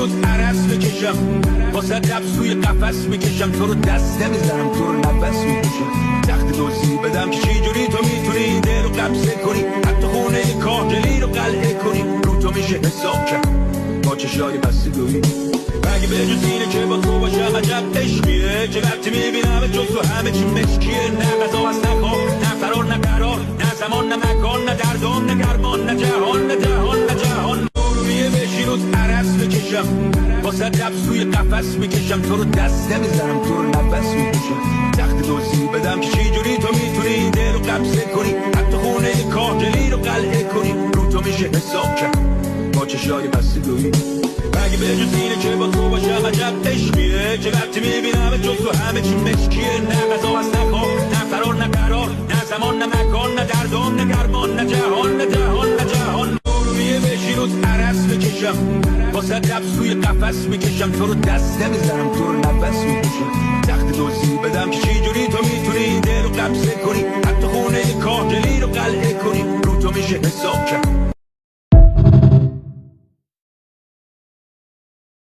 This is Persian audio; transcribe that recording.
روز عرس بکشم واسه قبض توی قفس میکشم تو رو دسته میزنم تو رو نفس میکشم تخت دوزی بدم که چی جوری تو میتونی دل رو قبضه کنی حتی خونه کاهگلی رو قلعه کنی رو تو میشه حساب کرد با چشای بسته دوی مگه به جز اینه که با تو باشم عجب عشقیه که وقتی میبینم جز تو همه چی مشکیه نه غذا هست نه خواب نه فرار نه قرار نه زمان نه مکان نه دردان نه گرمان نه جهان نه جهان نه جهان رویه بشی روز عرس بکشم واسه قبض توی قفس میکشم تو رو دسته میزنم تو رو نفس میکشم تخت دوزی بدم که چی جوری تو میتونی دل رو قبضه کنی حتی خونه کاهگلی رو قلعه کنی رو تو میشه حساب کرد با چشای بسته دوی مگه به جز اینه که با تو باشم عجب عشقیه که وقتی میبینم جز تو همه چی مشکیه نه غذا هست نه خواب نه فرار نه قرار نه زمان نه مکان نه دردان نه گرمان نه جهان نه جهان نه جهان رویه بشی روز عرس بکشم واسه قبض توی قفس میکشم تو رو دسته میزنم تو رو نفس میکشم تخت دوزی بدم که چی جوری تو میتونی دل رو قبضه کنی حتی خونه کاهگلی رو قلعه کنی رو تو میشه حساب کرد